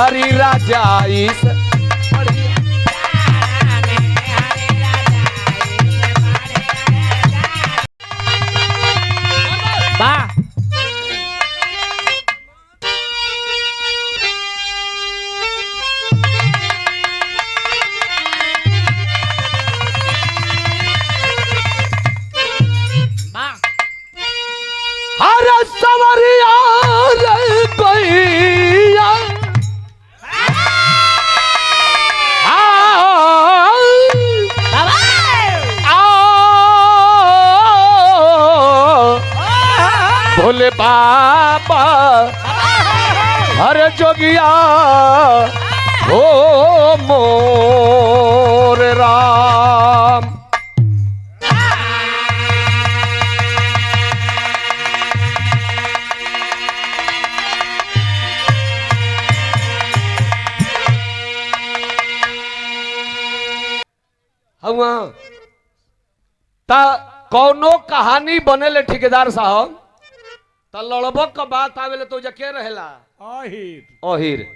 हरी राजाई से सवरिया कोइया भोले बाबा हरे जोगिया हो मोर राम। कौनो कहानी बनेले ठेकेदार साहब त लड़बक का बात आवेले तो जके रहेला ओहिर।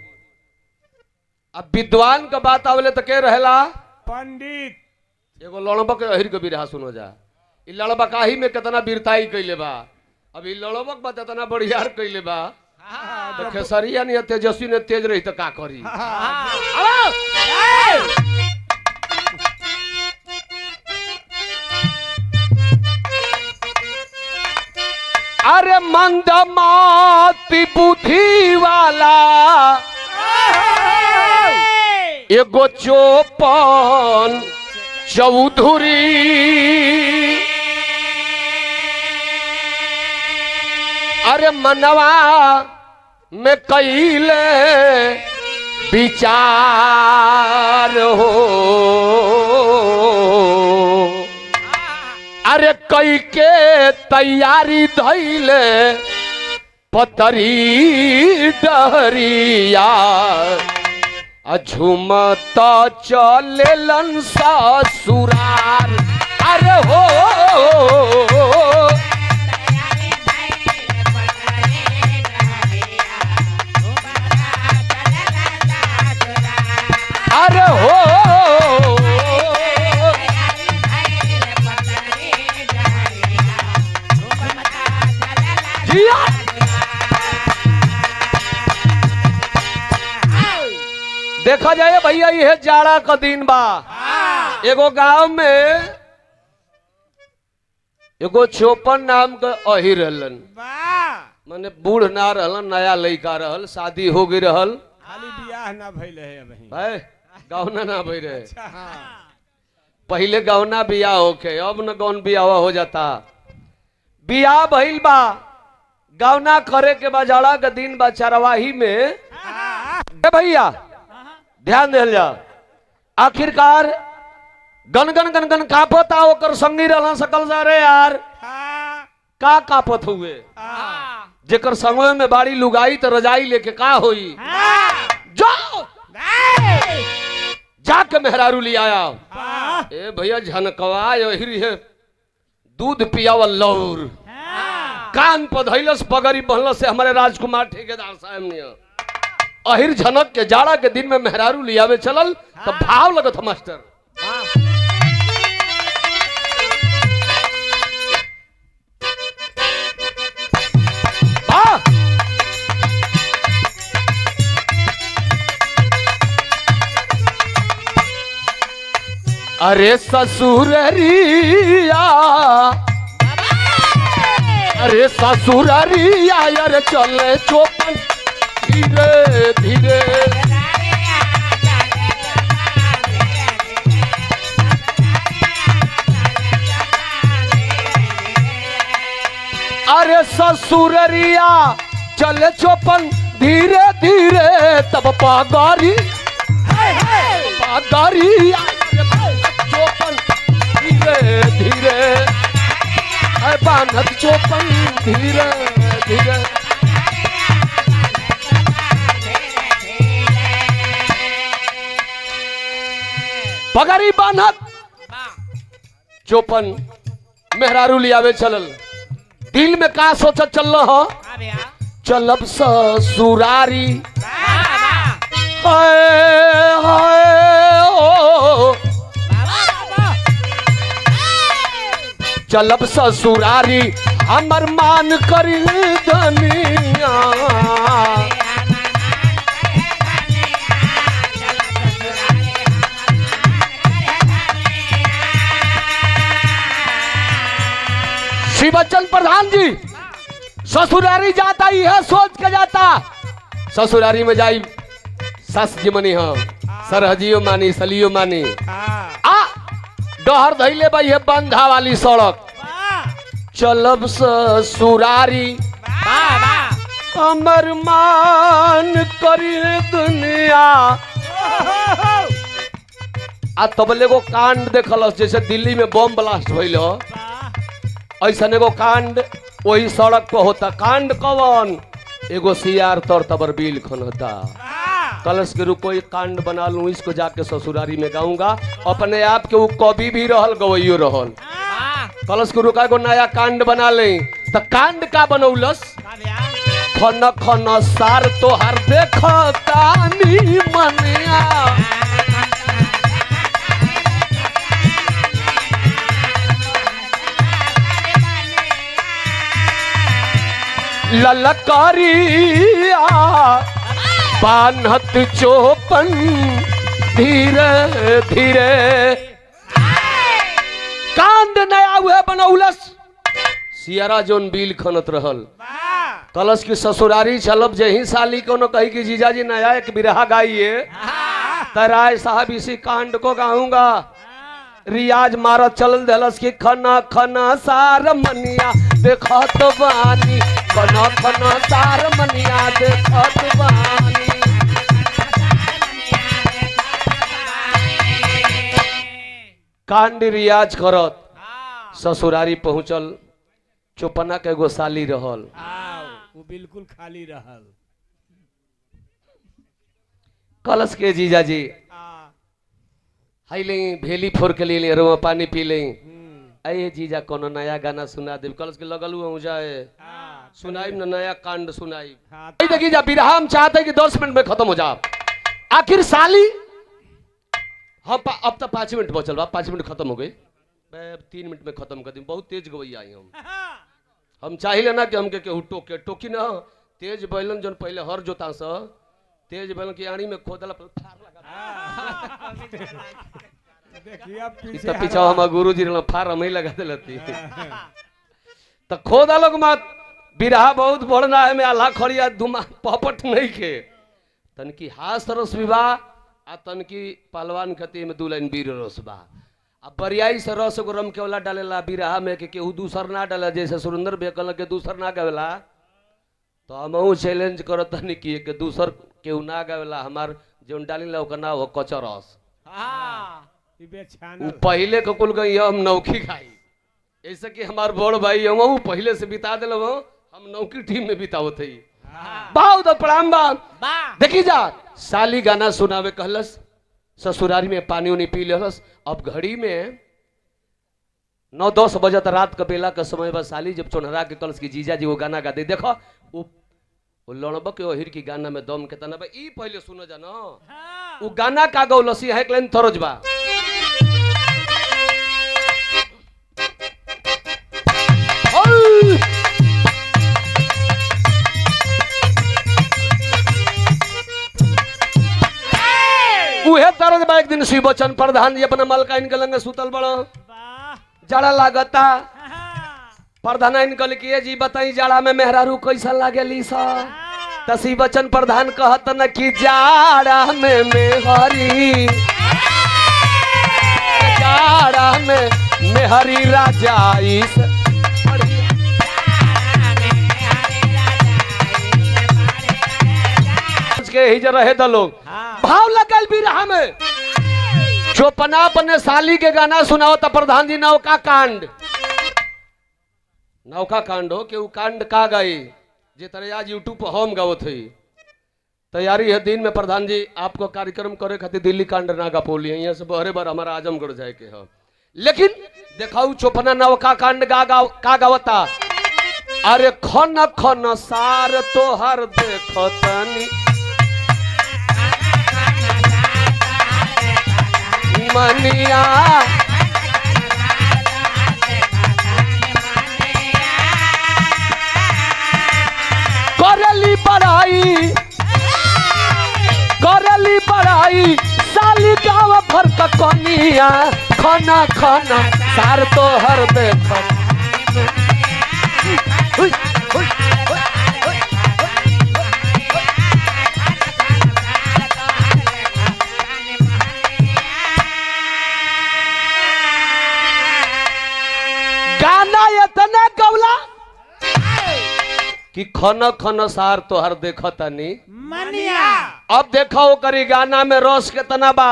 अब विद्वान का बात आवेले तो के रहेला पंडित। एगो लड़बक ओहिर के बिरहा सुनो जा। इ लड़बकाही में कितना वीरताई कइले बा। अब इ लड़बक बा इतना बढ़ियार कइले बा तो खेसरिया ने तेजस्वी ने तेज रही तो का करी। अरे मंदमाती बुद्धि वाला एगो चौपन चौधरी अरे मनवा में कैले विचार हो अरे कई के तैयारी धैले पतरी डहरिया झुमत चलेलन ससुरार। अरे हो अरे हो देखा जाए भैया यह जाड़ा का दिन बा। एगो गांव में एगो चौपन नाम का अही रहलन माने बूढ़ ना रहलन नया लड़का रहल शादी हो गई रहल खाली बियाह ना भइल है भाई गौना ना भई रहे। पहले गौना बियाह होके अब न गौन बियाह हो जाता। बियाह भइल बा गौना करे के बाद जाड़ा का दिन बा चरवाही में भैया ध्यान दिल जा। आखिरकार गन गन गन गन कापता ओकर संगी रहला सकल जा रे यार का कापत हुए जेकर संगवे में बाड़ी लुगाई तो रजाई लेके का होई जाओ जाके मेहरारू ले आया। ए भैया झनकवा यही है दूध पियावल लौर कान पधैलस पगड़ी बहलस से हमारे राजकुमार ठेकेदार साहब ने अहिर झनक के जाड़ा के दिन में मेहरारू लियावे चलल तो भाव लगत मास्टर। अरे ससुररिया अरे ससुररिया यार चले चौपन धीरे धीरे अरे ससुररिया चले चौपन धीरे धीरे तब पागारी चौपन धीरे धीरे बानत चौपन धीरे धीरे पगड़ी बानत चौपन मेहरारू लियावे चलल। दिल में का सोचत चल हो चलब ससुरारी हाय हाय ओ चलब ससुरारी हमर मान करी धनिया श्री बच्चन प्रधान जी ससुरारी जाता ही है सोच के जाता ससुरारी में जाई सस जिमनी हम सरहजियो मानी सलियो मानी आ डहर धैले भाई है बंधा वाली सड़क चलब ससुरारी हमर मान करी दुनिया आ तबले एगो कांड देखल जैसे दिल्ली में बम ब्लास्ट भइल ऐसा एगो कांड वही सड़क पर होता कांड कवन एगो सियार तौर तबर बिल खनता कलश के रूप कोई कांड बना लूं इसको जाके ससुरारी में गाऊंगा अपने आप के वो कवि भी रहल गवैयो रहल कलश के रूप एगो नया कांड बना ले तो कांड का बनौलस खन खन सार तोहर देखतानी मनिया ललकारिया बान्हत चोपन धीरे धीरे कांड नया हुए बनौलस सियारा जोन बिल खनत रहल कलश की ससुरारी चलब जही साली को कही कि जीजाजी नया एक बिरहा गाइए तराय साहब इसी कांड को गाऊंगा रियाज मारत चल दलस की खना खना सार मनिया देखत बानी खना खना सार मनिया देखत बानी कांड रियाज करत ससुरारी पहुंचल चौपना के एगो साली रहल वो बिल्कुल खाली रहल कलश के जीजा जी हाई ले भेली फोर के लिए रुआ पानी पी ले अये जीजा कोनो नया गाना सुना दे कलश के लगलू हो जाए सुनाई न नया कांड सुनाई देखी जा बिरहा हम चाहते कि 10 मिनट में खत्म हो जाए आखिर साली हम अब तक 5 मिनट बचल बा 5 मिनट खत्म हो गई 3 मिनट में खत्म कर दी बहुत तेज गवैया आई हम चाहिए ना कि हमके केहू टोके टोकी ना तेज बैलन जन पहले हर जोता स तेज बैलन की आड़ी में खोदला फार लगा देखिए पीछा हम गुरुजी रे फार हम ही लगा देलती त खोदा लोग मत बिरहा बहुत बढ़ना है में आल्हा खड़िया दुमा पपट नहीं के तन की हास रस विवाह आ तन की पहलवान खती में 2 लाइन बीर रस बा अब बरियाई से रस को रम के वाला डालेला बिरहा में कि केहू दूसर ना डाला जैसे सुरेंद्र बेकल के दूसर ना गावेला तो हम चैलेंज करत तनी कि के दूसर केहू ना गावेला हमार जोन डालीला ओकर नाम हो कचरस हां पहले के कुल गई हम नौकी खाई ऐसे कि हमार बड़ भाई हम पहले से बिता देलो हम नौकी टीम में बितावत हई बहुत प्रणाम बा देखी जा साली गाना सुनावे कहलस ससुरारी में पानी उनी पी लेलस अब घड़ी में 9-10 बजे रात का बेला का समय बस साली जब चोनहरा के कलस की जीजा जी वो गाना गा दे देखो वो लड़ब के ओहिर की गाना में दम के तना ई पहले सुनो जानो वो गाना का गौलसी है क्लाइन थरोज बा उहे तरज बा एक दिन शिव बच्चन प्रधान जी अपने मलका इनके लंगे सुतल बड़ो जड़ा लागता प्रधान इनकल किए जी बताई जाड़ा में मेहरारू कैसा लागेली सा त शिव बच्चन प्रधान कहत न कि जाड़ा में मेहरी जाड़ा में मेहरी राजाई के ही रहे द लोग भाव लगल बिरहा में चौपना अपने साली के गाना सुनाओ तो प्रधान जी नौका कांड हो कि वो कांड का गई जे तरह आज यूट्यूब पर हम गावत हुई तैयारी है दिन में प्रधान जी आपको कार्यक्रम करे खातिर दिल्ली कांड ना गा पोली यहाँ से बहरे बार हमारा आजमगढ़ जाए के है लेकिन देखाऊ चौपना नौका कांड का गावता अरे खन खन सार तोहर देखतनी मनिया करेली बड़ाई साली गाँव भर का कनिया खाना खाना सार तो हर देख गाना इतना गौला कि खन खन सार तो हर देखा तनी मनिया। अब देखो करी गाना में रस कितना बा।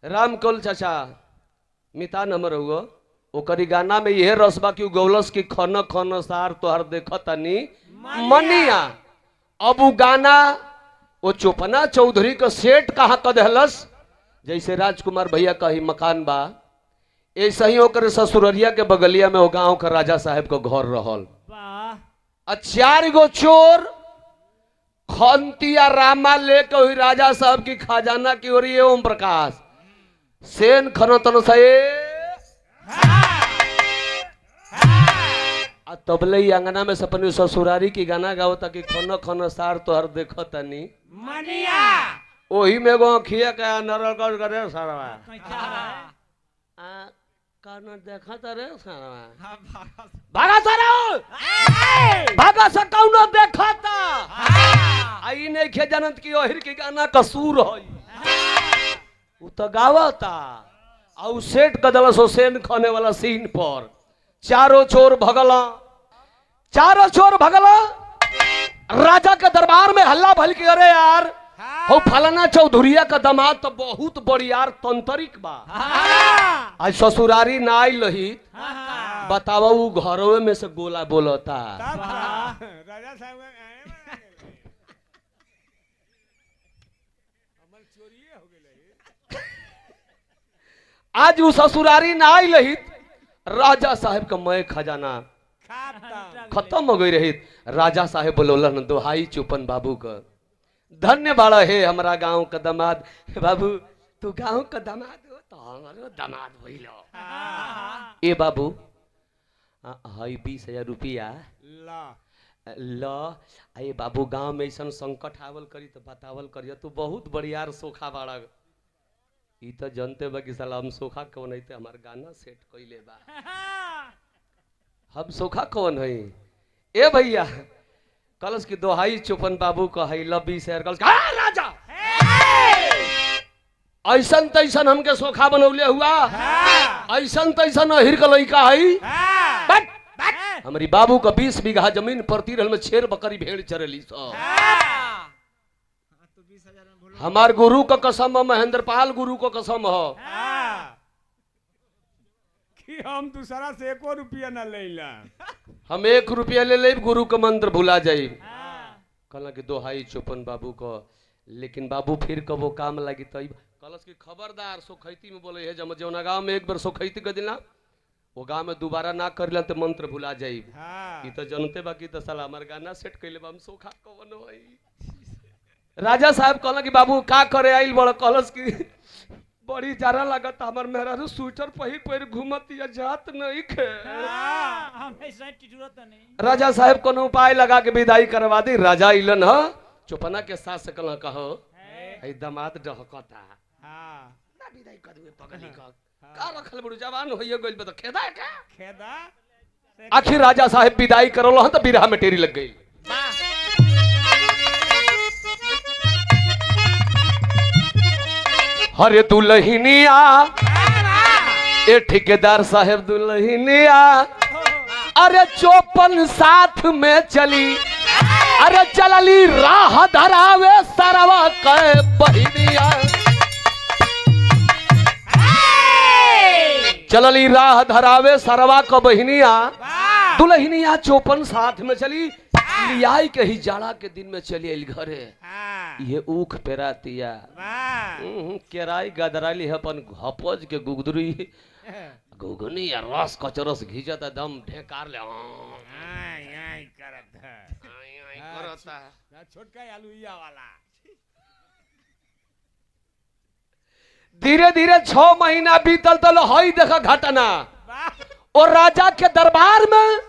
राम कौल चाचा मिता नंबर हुआ ओकरी गाना में यह रस बा कि गौलस की खन खन सार तो हर देखा तनी मनिया। अब वो गाना वो चोपना चौधरी का सेठ कहाँ क दहलस जैसे राजकुमार भैया का ही मकान बा ऐसा ही होकर ससुररिया के बगलिया में वो गांव का राजा साहब का घर रहल। चार गो चोर खंतिया रामा लेके हुई राजा साहब की खजाना की ओर ये ओम प्रकाश सेन खनतन से तबले ही अंगना में सपनी ससुरारी की गाना गाओ ताकि खन खन सार तो हर देखो तनी मनिया। ओही में गो खिया का नरगढ़ करे सारा कान देखा तरे सारा भागा सारा भागा से कौनो देखा ता आई नहीं खे जनत की ओहिर की गाना कसूर होई उ तो गावता और सेट कदल सो सेन खाने वाला सीन पर चारों चोर भगला राजा के दरबार में हल्ला भल के अरे यार हो फलाना चौधुरिया का दामाद तो बहुत बढ़ियार तंत्रिक बा आज ससुरारी ना आई लही बतावा वो घरों में से गोला बोलता राजा साहब आज वो ससुरारी ना आई लही राजा साहब का मैं खजाना खत्म हो गई रही। राजा साहब बोलोलन दोहाई चुपन बाबू का धन्य बाड़ा है हमारा गांव का दामाद बाबू तू गांव का दामाद हो तो हमारो दामाद भइलो ए बाबू हाई 20,000 रुपया ल आए बाबू गांव में ऐसा संकट आवल करी तो बतावल करियो तू बहुत बढ़ियार सोखा बाड़ा ई तो जनते बा कि साला हम सोखा कौन है हमार गाना सेट कइले बा हम सोखा कौन है ए भैया कलश की दोहाई चुपन बाबू का है लबी शेर कलश का राजा ऐसन तैसन हमके सोखा बनौले हुआ ऐसन तैसन अहिर का लइका है हमारी बाबू का 20 बीघा जमीन प्रति रहल में छेर बकरी भेड़ चरेली सो हमार गुरु का कसम महेंद्र पाल गुरु का कसम हो कि हम दूसरा से 1 रुपया न लेला हम 1 रुपया ले ले गुरु का मंत्र भुला जाई कहला कि दोहाई चुपन बाबू को लेकिन बाबू फिर कबो काम लगी तब कलश की खबरदार सोखैती में बोले है जब जौना गांव में एक बार सोखैती कर दिला वो गांव में दोबारा ना करला तो मंत्र भुला जाई ई तो जनते बाकी तो साला हमार गाना सेट कइले बा हम सोखा कवन होई। राजा साहब कहला कि बाबू का करे आइल बड़ कलश की बड़ी जारा लागत हमर मेहरारू स्वेटर पहिर घूमती जात नहीं खे राजा साहब कोनो उपाय लगा के विदाई करवा दी। राजा इलन ह चुपना के साथ से कहला कहो ए दामाद डहकता ना विदाई कर दुए पगली का रखल बड़ू जवान होइए गइल त खेदा है का खेदा आखिर राजा साहब विदाई करल ह त बिरहा में टेरी लग गई। हरे दुल्हनिया ए ठेकेदार साहब दुल्हनिया अरे 54 साथ में चली अरे चलली राह धरावे सरवा के बहिनिया चलली राह धरावे सरवा का बहिनिया दुल्हनिया 54 साथ में चली लियाई के ही जाड़ा के दिन में चली आइल घरे ये ऊख पेरातिया केराई गदराली है अपन घपज के गुगदुरी गुगनी या रस कचरस घिंचता दम ढेकार ले करता छोटका आलूया वाला धीरे धीरे 6 महीना बीतल तल हई देखा घटना और राजा के दरबार में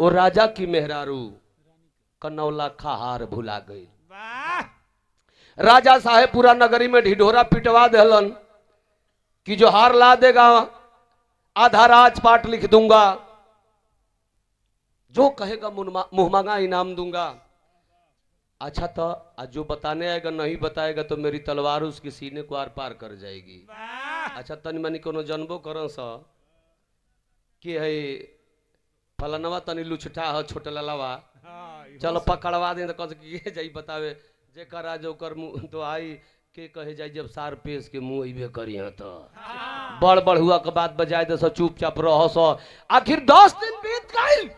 और राजा की मेहरारू कनौला खाहार भुला गई। राजा साहेब पूरा नगरी में ढिढोरा पिटवा देलन कि जो हार ला देगा आधा राजपाट लिख दूंगा, जो कहेगा मुंह मांगा इनाम दूंगा। अच्छा तो आज जो बताने आएगा नहीं बताएगा तो मेरी तलवार उसके सीने को आर पार कर जाएगी। अच्छा तनी मनी कोनो जनबो करो सा कि है फलनवा तनी लुचटा हो छोटे ललावा, चलो पकड़वा दे तो कह जाई बतावे जे करा जो कर मुंह तो आई के कहे जाई जब सार पेश के मुंह अइबे करिया तो बड़ बड़ हुआ के बात बजाय दे सो चुपचाप रहो सो। आखिर 10 दिन बीत गई,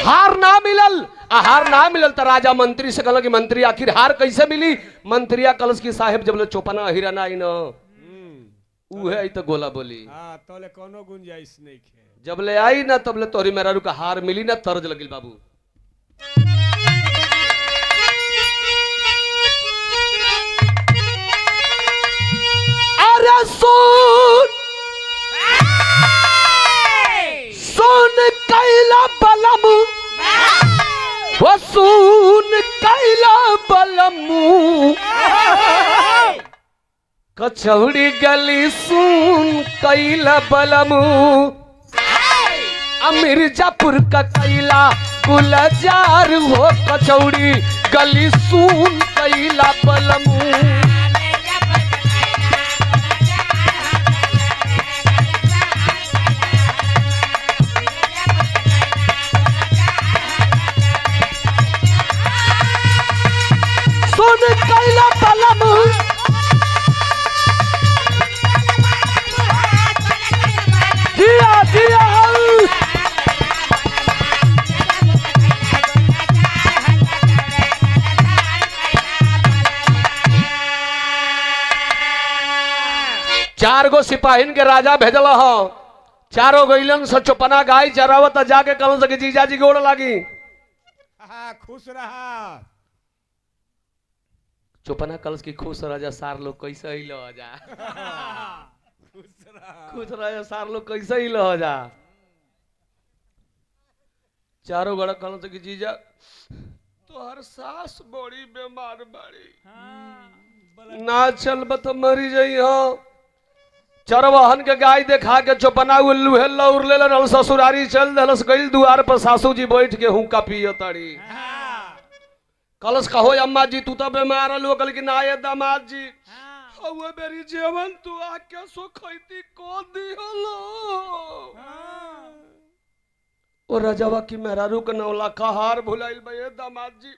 हार ना मिलल। हार ना मिलल तो राजा मंत्री से कहल कि मंत्री आखिर हार कैसे मिली। मंत्रिया कलश की साहेब जब ले चौपना हिरना आई न उहे आई तो गोला बोली। हां तोले कोनो गुंजाइश नहीं खे। जब ले आई ना तब ले तोरी मेहरारू का हार मिली ना तर्ज लगिल बाबू। अरे सुन सुन कैला बलम वो सुन कैला बलमू कचौड़ी गली सुन कैला बलमू मिर्जापुर का कैला गुलजार हो कचौड़ी गली सुन कैला बलमू। सुन कैला बलमू दिया दिया 4 गो सिपाहीन के राजा भेजल हो, चारों गईलन से चौपना गाय चरावत जाके कहल सके जीजा जी गोड़ लागी। खुश रहा चौपना कलश की खुश राजा सार लोग कैसे ही लो जा खुश राजा सार लोग कैसे ही लो जा। चारों गड़ा कहल सके जीजा तो हर सास बड़ी बीमार बड़ी ना चल तो मरी जाइ हो। चरवाहन के गाय देखा के चौपना उल्लू हेल्ला उड़ ले ससुरारी चल दलस गइल दुआर पर सासू जी बैठ के हुक्का पियो ताड़ी। कलश कहो अम्मा जी तू तो बीमार लो कल की ना ये दामाद जी हवे बेरी जेवन तू आके सो खैती को दिहलो। ओ राजावा की मेहरारू के नौला का हार भुलाइल बे दामाद जी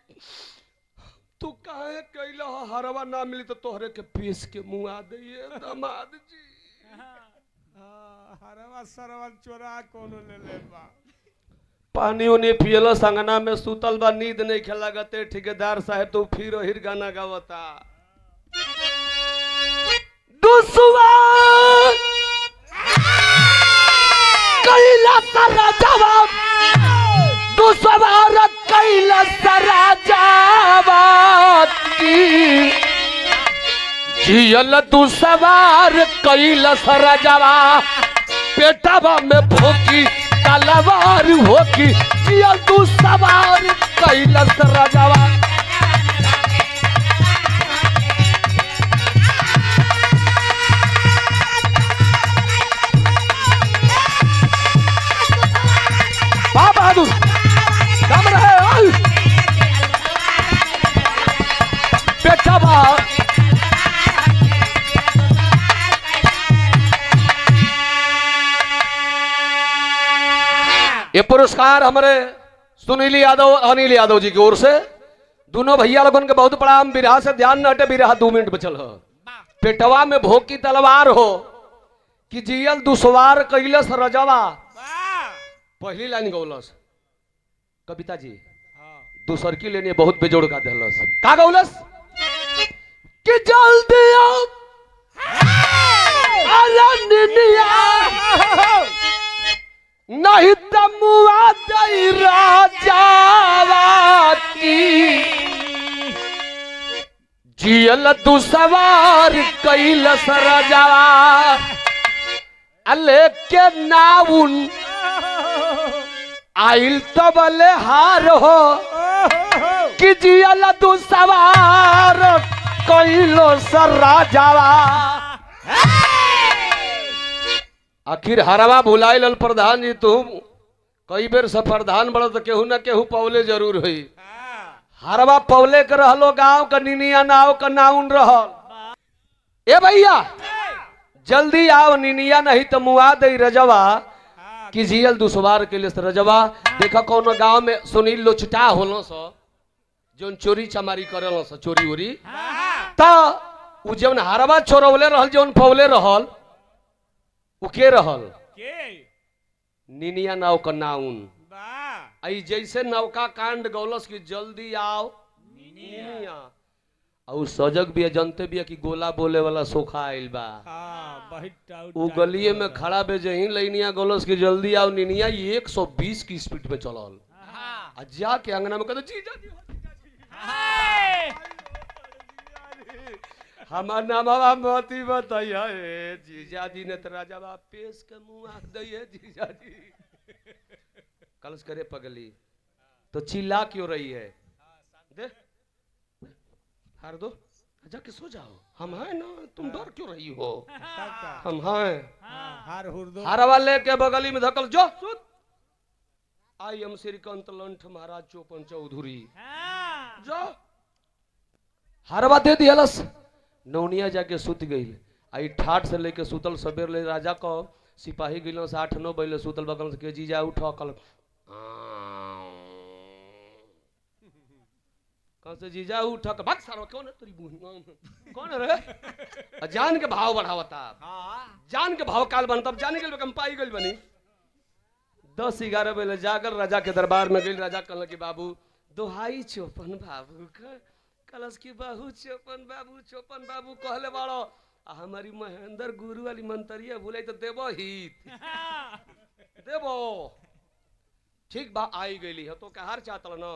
तू काहे कैला हरवा ना मिली तो तोहरे के पीस के मुंह आ दइए दामाद जी। हरवा सरवा चोरा कोनो ले ले बा पानी उन्हें पियलो संगना में सुतल बा नींद नहीं खेला गते ठेकेदार साहब तो फिर हिर गाना गावता। दुसवार कैला सारा जवाब दुसवार कैला सारा जवाब की जियल तू सवार कैला सारा जवाब पेटावा में भोगी तलवार होगी जियल तू सवार कैला सारा जवाब। बहादुर दम रहे पेटावा ये पुरस्कार हमारे सुनील यादव अनिल यादव जी की ओर से दोनों भैया लोगों के बहुत बड़ा बिरहा से ध्यान न हटे। बिरहा 2 मिनट बचल हो। पेटवा में भोग की तलवार हो कि जियल दुसवार कैलस रजवा। पहली लाइन गौलस कविता जी दूसर की लेने बहुत बेजोड़ का दहलस का गौलस कि जल्दी नहीं तमुआ दई राजावा की जियल तू सवार कैलस राजावा अले के नाउन आइल तो बले हार हो कि जियल तू सवार कैलो सर राजावा। आखिर हरवा भुलाई लल प्रधान जी तुम कई बेर से प्रधान बड़ तो केहू न केहू पौले जरूर हुई। हरवा पौले के रहलो गांव का निनिया नाव का नाउन रहल। ए भैया जल्दी आओ निनिया नहीं तो मुआ दे रजवा कि जियल दुश्वार के लिए रजवा। देखा कौन गांव में सुनील लोचटा होलो सो जोन चोरी चमारी करलो सो चोरी उरी ता उ जौन हरवा चोरवले रहल जौन पौले रहल उ के रहल निनिया नाव का नाउन। आई जैसे नौका कांड गौलस की जल्दी आओ निनिया और सजग भी है जनते भी है कि गोला बोले वाला सोखा आइल बा। उ गलिये में खड़ा बे जही लैनिया गौलस की जल्दी आओ निनिया 120 की स्पीड में चलल आ जाके अंगना में कहते जीजा जी हमार नामवा मोती बताइए जीजा जी ने तो राजा बाप पेश के मुंह आंख दइए जीजा जी कलश करे पगली तो चिल्ला क्यों रही है दे हार दो जाके सो जाओ हम हैं ना तुम डर क्यों रही हो हम हैं हारवा लेके बगली में धकल जो सुत आई एम श्रीकांत लंठ महाराज चौपन चौधरी जो हारवा दे दियलस नौनिया जाके सुत गई आई ठाठ से लेके सुतल सबेर ले राजा को सिपाही गिलो से 8-9 बजे सुतल बगल से के जीजा उठो कल कौन से जीजा उठो के भाग सारो कौन है तेरी बूही कौन है रे जान के भाव बढ़ावता जान के भाव काल बनता जाने के कम पाई गई बनी 10-11 बजे जागल राजा के दरबार में गई राजा कहल कि बाबू दोहाई चौपन बाबू का कलश की बाबू चौपन बाबू कहले बाड़ो हमारी महेंद्र गुरु वाली मंतरिया भूले तो देवो हित देवो ठीक बा आई गई है तो का हार चाहतल न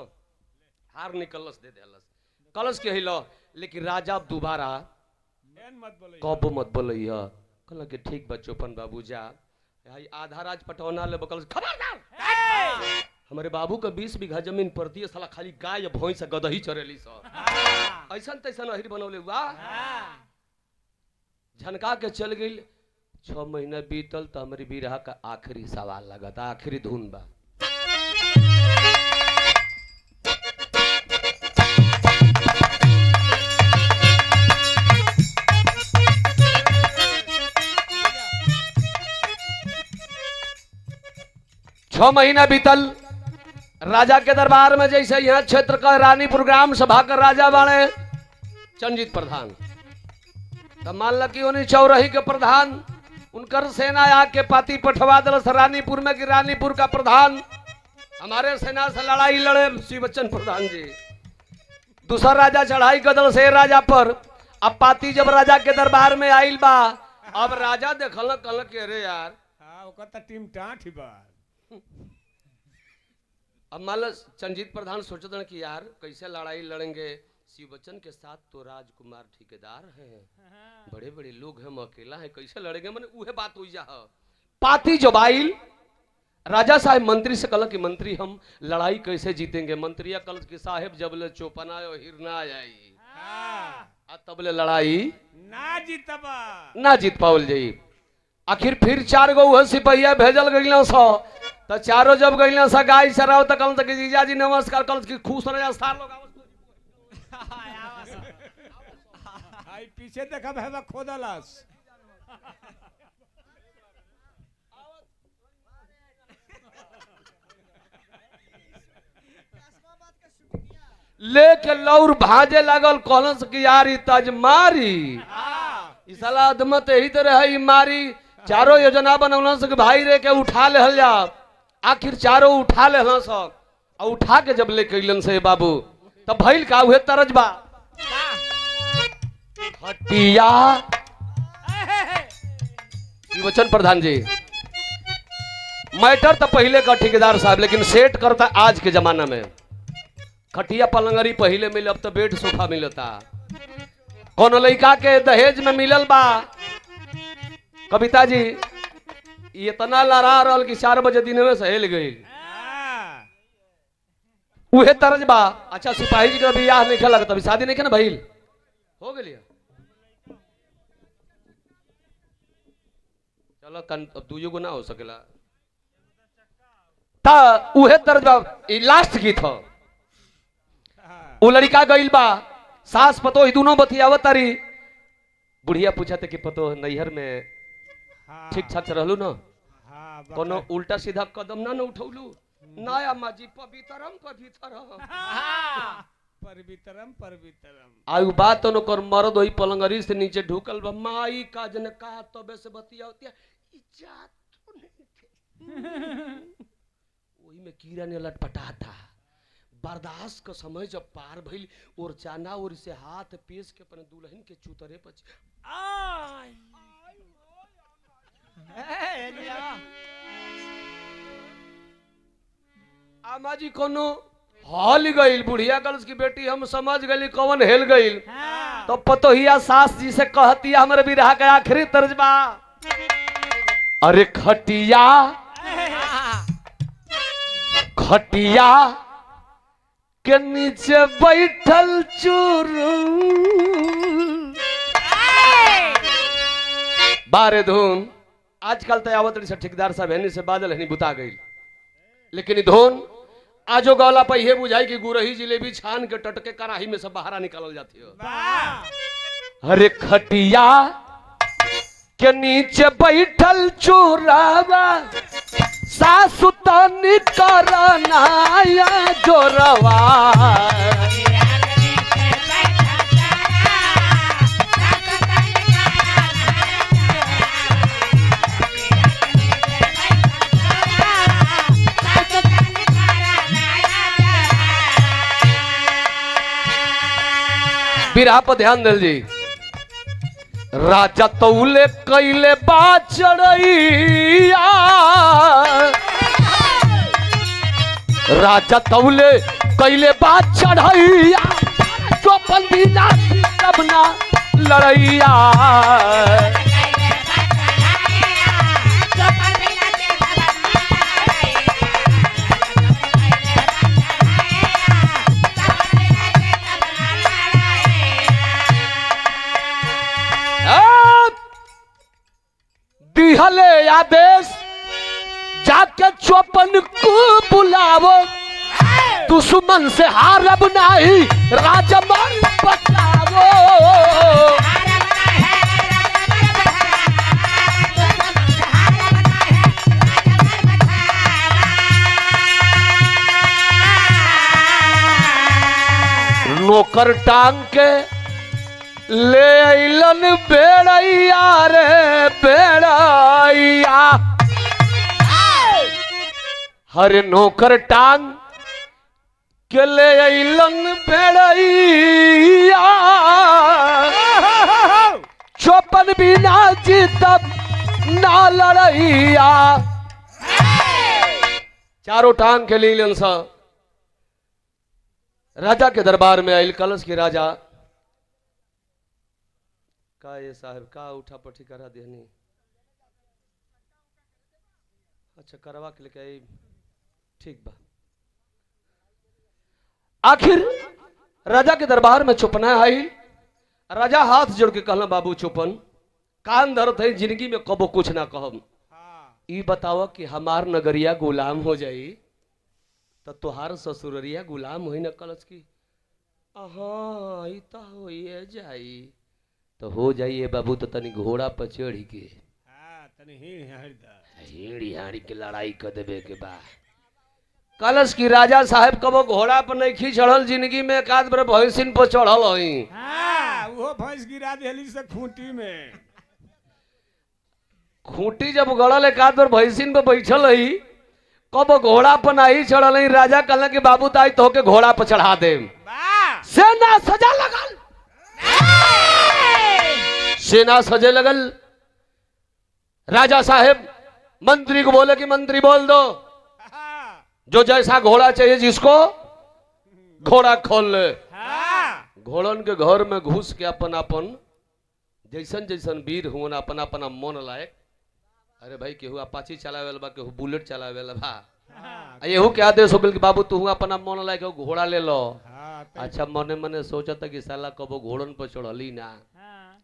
हार निकलस दे देलस कलश के हिलो लेकिन राजा दोबारा कब मत बोलैया कहल कि ठीक बा चौपन बाबू जा आधा राज पटौना ले बकल खबरदार हमारे बाबू का 20 बीघा जमीन पड़ती है साला खाली गाय भैंस गदही चरेली सो ऐसा तैसा अहिर बनौले हुआ झनका के चल गई 6 महीना बीतल तो हमारी बिरहा का आखिरी सवाल लगा था आखिरी धुन बा छह महीना बीतल राजा के दरबार में जैसे यहाँ क्षेत्र का रानीपुर ग्राम सभा कर राजा बाणे चंजीत प्रधान तब मान ल कि उन्हीं चौराही के प्रधान उनकर सेना आके पाती पठवा दल रानीपुर में कि रानीपुर का प्रधान हमारे सेना से लड़ाई लड़े श्री बच्चन प्रधान जी दूसरा राजा चढ़ाई कदल से राजा पर अब पाती जब राजा के दरबार में आइल बा अब राजा देखल कल के रे यार टीम टाँठ बा अब मान लो चंजीत प्रधान सोचते हैं कि यार कैसे लड़ाई लड़ेंगे शिव बच्चन के साथ तो राजकुमार ठेकेदार हैं बड़े बड़े लोग हैं हम अकेला है कैसे लड़ेंगे मैंने उहे बात हुई जा पाती जब आइल राजा साहब मंत्री से कल कि मंत्री हम लड़ाई कैसे जीतेंगे मंत्रिया कल कि साहेब जब ले चौपना हिरना आई तब ले लड़ाई ना जीत पावल जाई आखिर फिर 4 गो सिपहिया भेजल गई सो तो चारों जब गई सा गाय चराओ तो कल तक जीजा जी नमस्कार कल की खुश रहे स्थान लोग पीछे देखा है खोदलस लेके लौर भाजे लगल कहलस कि यार तज मारी ई साला अदमत यही तरह है मारी चारों योजना बनौलस कि भाई रे के उठा ले जा आखिर चारों उठा ले और उठा के जब ले कैलन से बाबू तब भइल का उहे तरजबा हटिया वचन प्रधान जी मैटर तो पहले का ठेकेदार साहब लेकिन सेट करता आज के जमाना में खटिया पलंगरी पहले मिले अब तो बेड सोफा मिलता कोनो लड़का के दहेज में मिलल बा कविता जी इतना लड़ा रहल कि 4 बजे दिन में सहेल गई उहे तरज बा। अच्छा सिपाही जी का बियाह नहीं खेला तभी शादी नहीं ना भइल हो गई चलो अब दुइयो गो ना हो सकेला ता उहे तरज बा। लास्ट गीत हो उ लड़का गइल बा सास पतो ही दोनों बतियावत तारी बुढ़िया पूछते कि पतो नैहर में ठीक ठाक रहलू ना कोनो उल्टा सीधा कदम ना उठौलू ना अम्मा जी पवित्रम आयु बात तो कर मर्द वही पलंगरी से नीचे ढुकल बा माई का जन कहा तबे से बतिया होती वही में कीड़ा ने लटपटा था बर्दाश्त का समय जब पार भइल और चाना और से हाथ पेश के अपने दुल्हन के चूतरे पर आमा जी कोनो हल गईल बुढ़िया गल्स की बेटी हम समझ गई कौन हेल गईल तो पतोहिया सास जी से कहती हमारे विरह का आखिरी तर्जबा अरे खटिया खटिया के नीचे बैठल चूरू बारे धुन आजकल तो आवत से ठेकेदार साहब है से बादल है बुता गई लेकिन धुन आजो गौला पर यह बुझाई कि गुरही जिलेबी छान के टटके कराही में सब बाहर निकाल जाती हो। अरे खटिया के नीचे बैठल चोरावा सासु तनी करना या जोरवा बिरहा पर ध्यान दिल जी राजा तौले कैले बा चढ़ैया राजा तौले कैले बा चढ़ैया चौपन बिना तब ना लड़ैया दिहले आदेश जाके चौपन को बुलावो दुश्मन से हारब नहीं राजा मन बचावो नौकर टांग के ले अलन बेड़ैया रे बेड़ैया हरे नौकर टांग के ले अलन बेड़ैया चौपन बिना जीतब ना लड़ैया चारों टांग के लीलन सा राजा के दरबार में आयल कलश के राजा का ये साहब का उठा पठी करा देनी अच्छा करवा के लेके आई ठीक बा आखिर राजा के दरबार में चुपना आई राजा हाथ जोड़ के कहला बाबू चुपन कान धरत है जिंदगी में कबो कुछ ना कहम ई बताओ कि हमार नगरिया गुलाम हो जाई तो तुहार ससुररिया गुलाम होई न कलच की हाँ ई तो होइए जाई तो हो जाइए बाबू तो तनी घोड़ा पर चढ़ी के हिड़ी हाड़ी के लड़ाई कर देवे के बाद कलश की राजा साहब कबो घोड़ा पर नहीं खी चढ़ल जिंदगी में एक आध बार भैंसिन पर चढ़ल हई वो भैंस गिरा देली से खूंटी में खूंटी जब गड़ल एक आध बार भैंसिन पर बैठल हई कबो घोड़ा पर नहीं चढ़ल हई राजा कहला कि बाबू ताई तो के घोड़ा पर चढ़ा दे सेना सजा लगल सेना सजे लगल राजा साहेब मंत्री को बोले कि मंत्री बोल दो जो जैसा घोड़ा चाहिए जिसको घोड़ा खोल ले घोड़न के घर में घुस के अपन अपन जैसन जैसन वीर हुन अपन अपना मन लायक। अरे भाई केहू अपाची चलावे बा, केहू बुलेट चलावे बा, यहू के आदेश हो गल कि बाबू तू अपना मन लायक घोड़ा ले लो। अच्छा मने मने सोचता कि साला कबो घोड़न पर चढ़ली ना।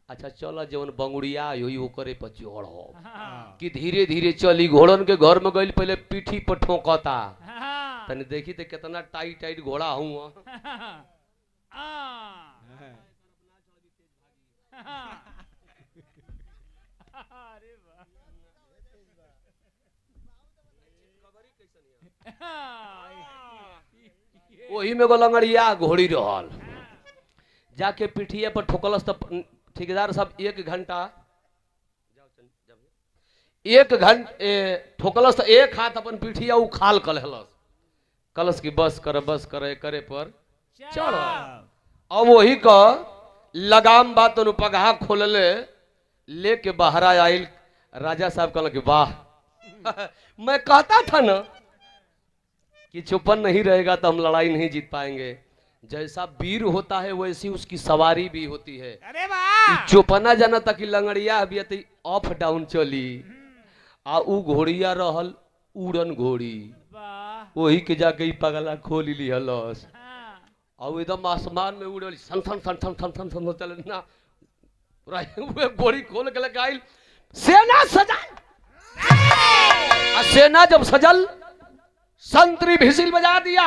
अच्छा चलो जवन बंगुड़िया हुई ओकरे पर चढ़ो कि धीरे धीरे चली। घोड़न के घर में गई पहले पीठी पर ठोकता, तनी देखी तो कितना टाइट टाइट घोड़ा हूँ। वही में लंगड़िया घोड़ी रहल, जाके पिठिया पर ठोकलस तो ठेकेदार साहब 1 घंटा ठोकलस तो एक हाथ अपन पिठिया उखाल कलहलस, कलस की बस करे करे पर चढ़। अब वही का लगाम बात पगहा खोलले लेके बाहर आयल। राजा साहब कहल कि वाह मैं कहता था ना कि चुपन नहीं रहेगा तो हम लड़ाई नहीं जीत पाएंगे। जैसा वीर होता है वैसी उसकी सवारी भी होती है। अरे वाह चुपना जाना था कि लंगड़िया अभी अप डाउन चली आ उ घोड़िया रहल उड़न घोड़ी, वही के जाके ही पगला खोल लिहलस। और एकदम आसमान में उड़ल सन सन सन सन सन सन सन चल ना घोड़ी खोल के लगे आइल। सेना सजल, सेना जब सजल संतरी भिसिल बजा दिया,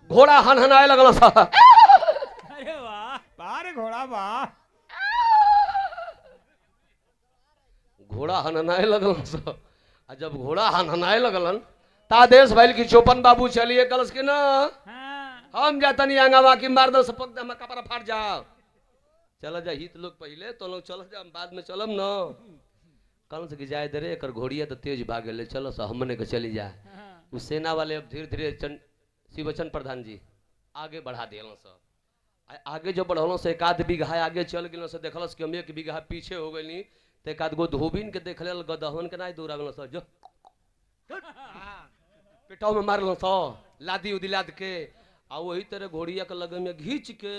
घोड़ा हनहनाए लगल सा। अरे वाह बारे घोड़ा वाह, घोड़ा हनहनाए लगल सा। जब घोड़ा हनहनाए लगलन तादेश भइल कि चौपन बाबू चलिए कलस के ना हम जातनी आंगावा की मार दो सपक दे कपड़ा फाट जाओ। चल जा हित लोग पहले तो लोग चल जा बाद में चलम ना। कल से जाए दे रे एकर घोड़िया तो तेज भागे ले चलो सा हमने के चली जा। उस सेना वाले अब धीरे धीरे शिवचन प्रधान जी आगे बढ़ा दिलन सा। आगे जो बढ़ल से 1 बीघा आगे चल गए से देखलस कि हम 1 बीघा पीछे हो गई तो 1 गो धोबिन के देख ले गदहन के नहीं दूरा गल जो पेटाव में मारल सो लादी उदी लाद के आ वही तरह घोड़िया के लगे में घींच के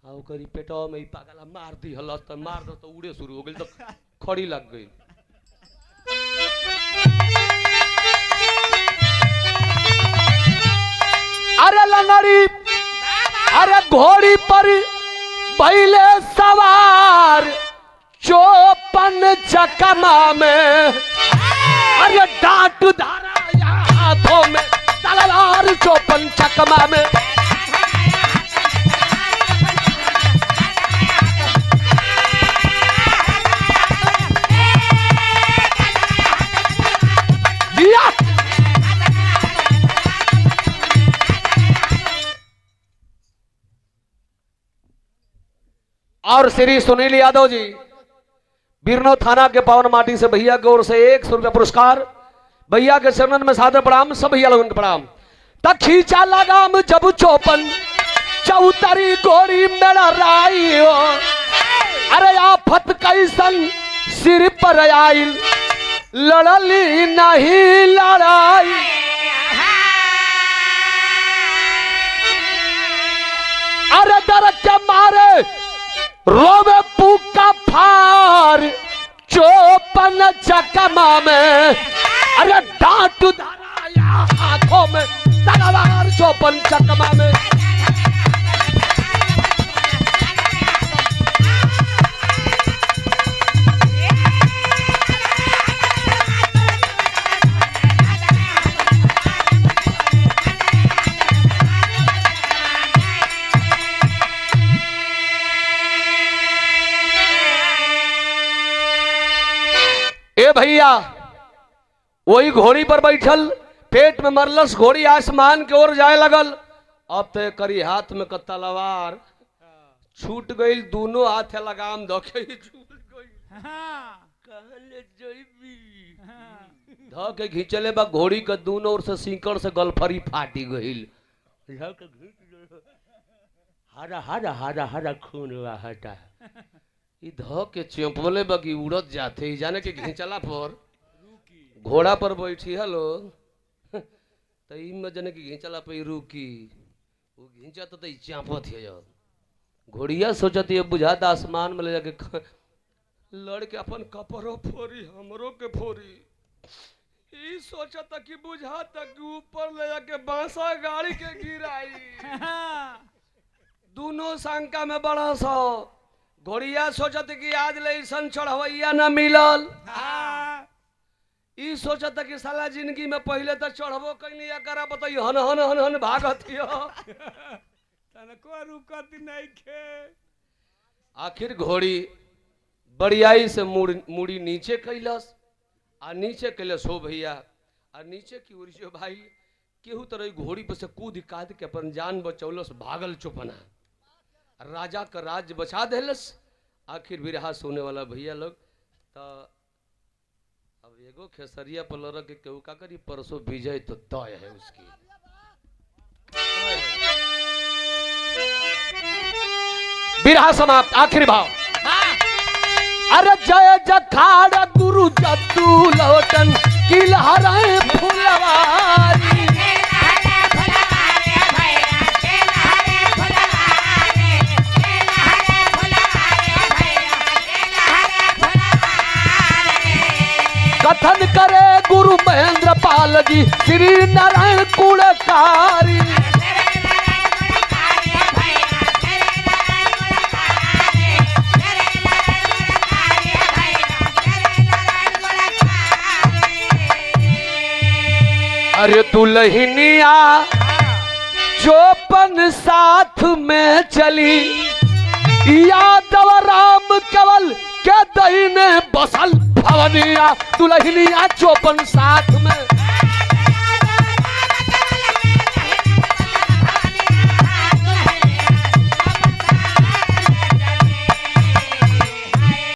आ ओकरी पेटाव में पागला मार दी हलस तो मार दो तो उड़े शुरू हो गई तो खड़ी लग गई। अरे लंगड़ी अरे घोड़ी पर पहले सवार चौपन चकमा में, अरे डांट धारा हाथों में तलवार चौपन चकमा में। और श्री सुनील यादव जी बिरनो थाना के पावन माटी से भैया की ओर से 100 रुपया पुरस्कार। भैया के चरणन में सादर प्रणाम, सब भैया लोगों के प्रणाम। तक खींचा लगाम जब चौपन चौतरी गोरी मेरा राई हो, अरे आफत कैसन सिर पर आइल लड़ली नहीं लड़ाई। अरे डर के मारे रोवे पूका फार चौपन चकमा में, अरे डांट धाराया हाथों में तलवार चौपन चकमा में। ए भैया वही घोड़ी पर बैठल पेट में मरलस, घोड़ी आसमान की ओर जाए लगल। अब तो करी हाथ में तलवार छूट गई, दोनों हाथ लगाम धके छूट गई। धके घींचले बा घोड़ी के दोनों ओर से सीकड़ से गलफरी फाटी गई। हरा हरा हरा हरा खून हटा के चौंपले बगी उड़त जाते जाने के घींचला पर घोड़ा पर बैठी हलो तो जने की घींचला पे रुकी वो घिंचत तो चापत है। घोड़िया सोचती है बुझाता आसमान में ले जाके लड़ के अपन कपड़ों फोरी हमरो के फोरी। ई सोचता कि बुझाता कि ऊपर ले जाके बांसा गाड़ी के गिराई। दोनों शंका में बड़ा सो। घोड़िया सोचत कि आज ले सन चढ़वैया न मिलल। ई सोचता कि साला जिंदगी में पहले तो चढ़बो कैली करा बताइए हन हन हन हन भागत तनको रुकत नहीं खे। आखिर घोड़ी बड़ियाई से मुड़ी नीचे कैलस आ नीचे कैलस हो भैया आ नीचे की ओर से भाई केहू तरह घोड़ी पर से कूद काद के अपन जान बचौलस भागल चुपना राजा का राज्य बचा देलस। आखिर बिरहा सोने वाला भैया लोग तो अब एगो खेसरिया पलर के केहू का करी परसों विजय तो तय है उसकी। बिरहा समाप्त। आखिरी भाव। अरे जय जखाड़ गुरु जद्दू लौटन किल हरे फुलवारी। कथन करे गुरु महेंद्र पाल जी श्री नारायण कुड़कारी। अरे दुल्हनिया चौपन साथ में चली यादव राम केवल के दही ने बसल भवनिया। दुल्हनिया चौपन साथ में